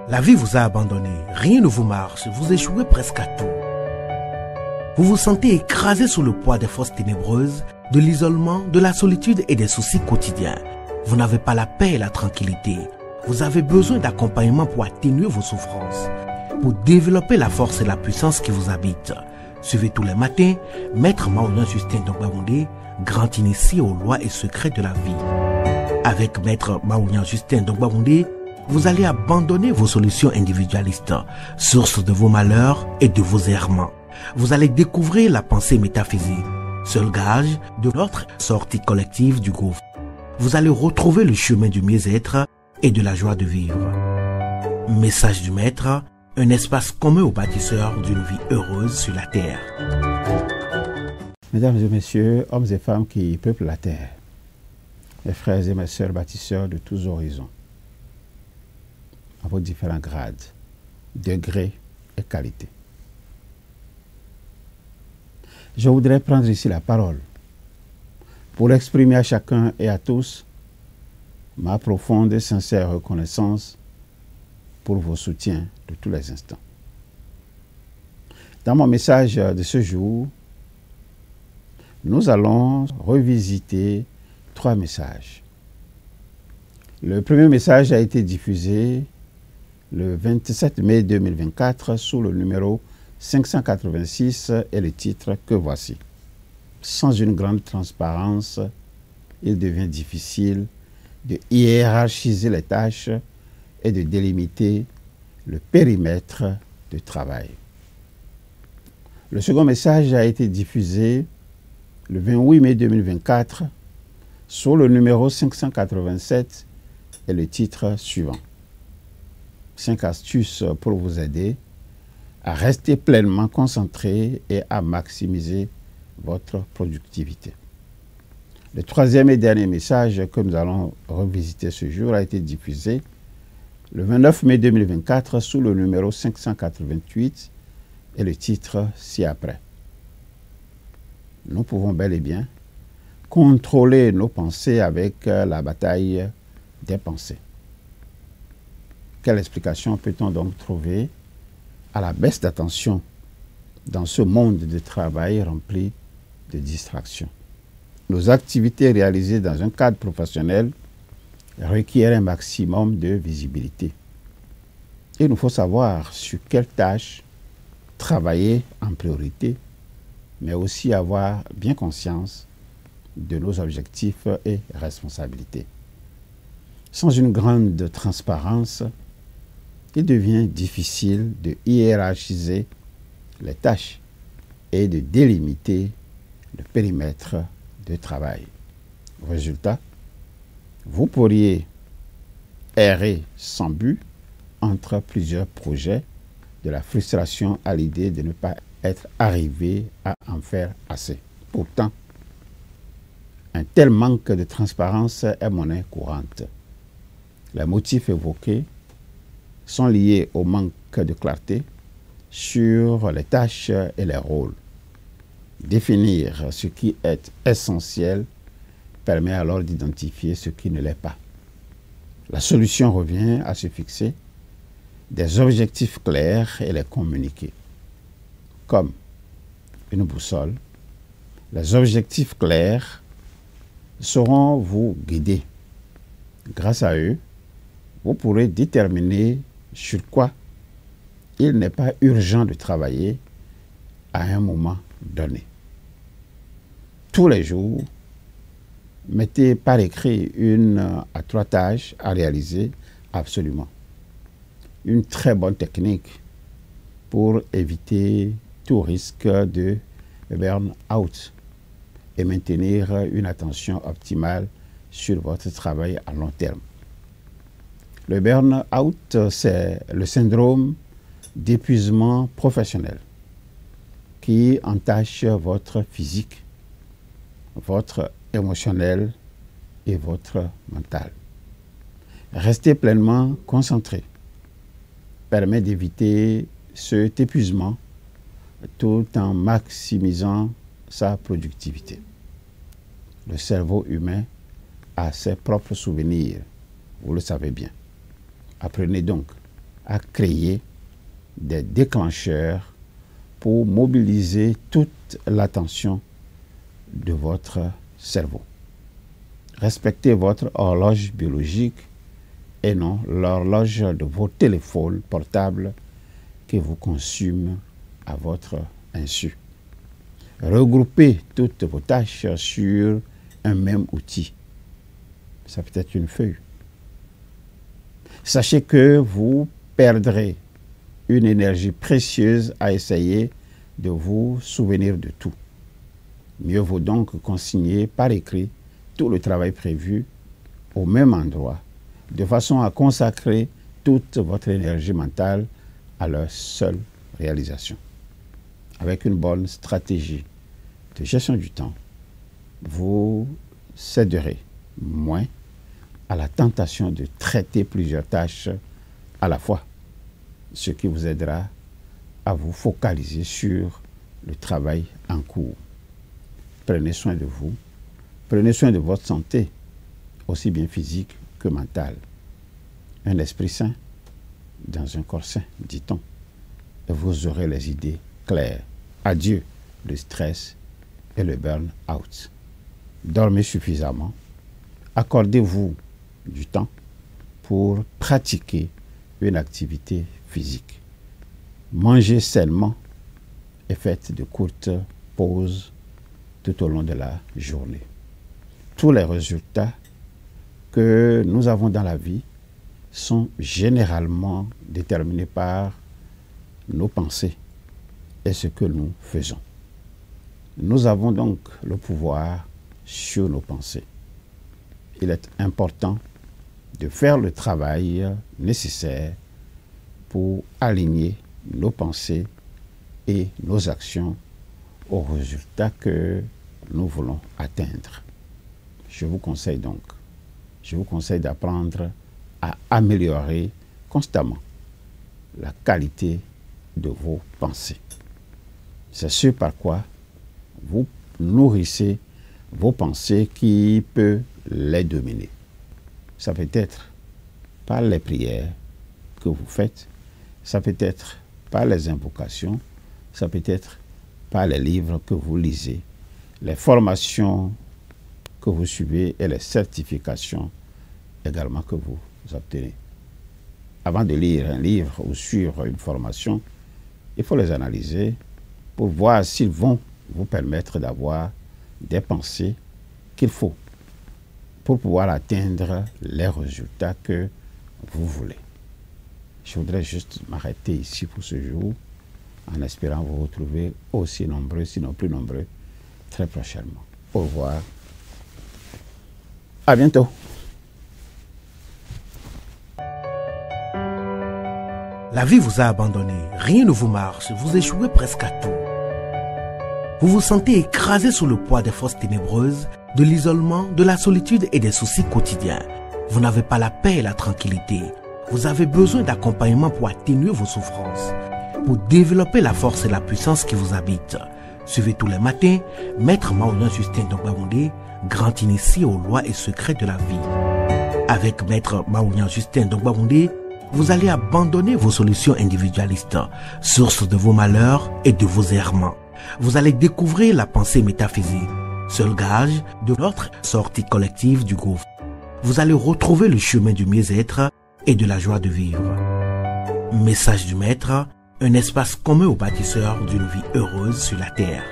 La vie vous a abandonné, rien ne vous marche, vous échouez presque à tout. Vous vous sentez écrasé sous le poids des forces ténébreuses, de l'isolement, de la solitude et des soucis quotidiens. Vous n'avez pas la paix et la tranquillité. Vous avez besoin d'accompagnement pour atténuer vos souffrances, pour développer la force et la puissance qui vous habitent. Suivez tous les matins Maître Maouyan Justin Dongbaoundé, grand initié aux lois et secrets de la vie. Avec Maître Maouyan Justin Dongbaoundé, vous allez abandonner vos solutions individualistes, source de vos malheurs et de vos errements. Vous allez découvrir la pensée métaphysique, seul gage de notre sortie collective du gouffre. Vous allez retrouver le chemin du mieux-être et de la joie de vivre. Message du Maître, un espace commun aux bâtisseurs d'une vie heureuse sur la terre. Mesdames et messieurs, hommes et femmes qui peuplent la terre, mes frères et mes sœurs bâtisseurs de tous horizons, à vos différents grades, degrés et qualités. Je voudrais prendre ici la parole pour exprimer à chacun et à tous ma profonde et sincère reconnaissance pour vos soutiens de tous les instants. Dans mon message de ce jour, nous allons revisiter 3 messages. Le premier message a été diffusé le 27 mai 2024 sous le numéro 586 et le titre que voici. Sans une grande transparence, il devient difficile de hiérarchiser les tâches et de délimiter le périmètre de travail. Le second message a été diffusé le 28 mai 2024 sur le numéro 587 et le titre suivant. 5 astuces pour vous aider à rester pleinement concentré et à maximiser votre productivité. Le troisième et dernier message que nous allons revisiter ce jour a été diffusé le 29 mai 2024 sous le numéro 588 et le titre ci-après. Nous pouvons bel et bien contrôler nos pensées avec la bataille des pensées. Quelle explication peut-on donc trouver à la baisse d'attention dans ce monde de travail rempli de distractions? Nos activités réalisées dans un cadre professionnel requièrent un maximum de visibilité. Il nous faut savoir sur quelles tâches travailler en priorité, mais aussi avoir bien conscience de nos objectifs et responsabilités. Sans une grande transparence, il devient difficile de hiérarchiser les tâches et de délimiter le périmètre de travail. Résultat, vous pourriez errer sans but entre plusieurs projets, de la frustration à l'idée de ne pas être arrivé à en faire assez. Pourtant, un tel manque de transparence est monnaie courante. Les motifs évoqués sont liés au manque de clarté sur les tâches et les rôles. Définir ce qui est essentiel permet alors d'identifier ce qui ne l'est pas. La solution revient à se fixer des objectifs clairs et les communiquer. Comme une boussole, les objectifs clairs sauront vous guider. Grâce à eux, vous pourrez déterminer sur quoi il n'est pas urgent de travailler à un moment donné. Tous les jours, mettez par écrit 1 à 3 tâches à réaliser absolument. Une très bonne technique pour éviter tout risque de burn-out et maintenir une attention optimale sur votre travail à long terme. Le burn-out, c'est le syndrome d'épuisement professionnel qui entache votre physique, votre émotionnel et votre mental. Rester pleinement concentré permet d'éviter cet épuisement tout en maximisant sa productivité. Le cerveau humain a ses propres souvenirs, vous le savez bien. Apprenez donc à créer des déclencheurs pour mobiliser toute l'attention de votre cerveau. Respectez votre horloge biologique et non l'horloge de vos téléphones portables qui vous consument à votre insu. Regroupez toutes vos tâches sur un même outil. Ça peut être une feuille. Sachez que vous perdrez une énergie précieuse à essayer de vous souvenir de tout. Mieux vaut donc consigner par écrit tout le travail prévu au même endroit, de façon à consacrer toute votre énergie mentale à leur seule réalisation. Avec une bonne stratégie de gestion du temps, vous céderez moins à la tentation de traiter plusieurs tâches à la fois, ce qui vous aidera à vous focaliser sur le travail en cours. Prenez soin de vous, prenez soin de votre santé, aussi bien physique que mentale. Un esprit sain dans un corps sain, dit-on, et vous aurez les idées claires. Adieu le stress et le burn-out. Dormez suffisamment, accordez-vous du temps pour pratiquer une activité physique. Mangez sainement et faites de courtes pauses tout au long de la journée. Tous les résultats que nous avons dans la vie sont généralement déterminés par nos pensées et ce que nous faisons. Nous avons donc le pouvoir sur nos pensées. Il est important de faire le travail nécessaire pour aligner nos pensées et nos actions aux résultats que nous voulons atteindre. Je vous conseille d'apprendre à améliorer constamment la qualité de vos pensées. C'est ce par quoi vous nourrissez vos pensées qui peut les dominer. Ça peut être par les prières que vous faites, ça peut être par les invocations, ça peut être par les livres que vous lisez, les formations que vous suivez et les certifications également que vous obtenez. Avant de lire un livre ou suivre une formation, il faut les analyser pour voir s'ils vont vous permettre d'avoir des pensées qu'il faut pour pouvoir atteindre les résultats que vous voulez. Je voudrais juste m'arrêter ici pour ce jour en espérant vous retrouver aussi nombreux, sinon plus nombreux, très prochainement. Au revoir. À bientôt. La vie vous a abandonné, rien ne vous marche, vous échouez presque à tout. Vous vous sentez écrasé sous le poids des forces ténébreuses, de l'isolement, de la solitude et des soucis quotidiens. Vous n'avez pas la paix et la tranquillité. Vous avez besoin d'accompagnement pour atténuer vos souffrances, pour développer la force et la puissance qui vous habitent. Suivez tous les matins Maître Maoulian Justin Dongbaoundé, grand initié aux lois et secrets de la vie. Avec Maître Maoulian Justin Dongbaoundé, vous allez abandonner vos solutions individualistes, source de vos malheurs et de vos errements. Vous allez découvrir la pensée métaphysique, seul gage de notre sortie collective du gouffre. Vous allez retrouver le chemin du mieux-être et de la joie de vivre. Message du Maître, un espace commun aux bâtisseurs d'une vie heureuse sur la terre.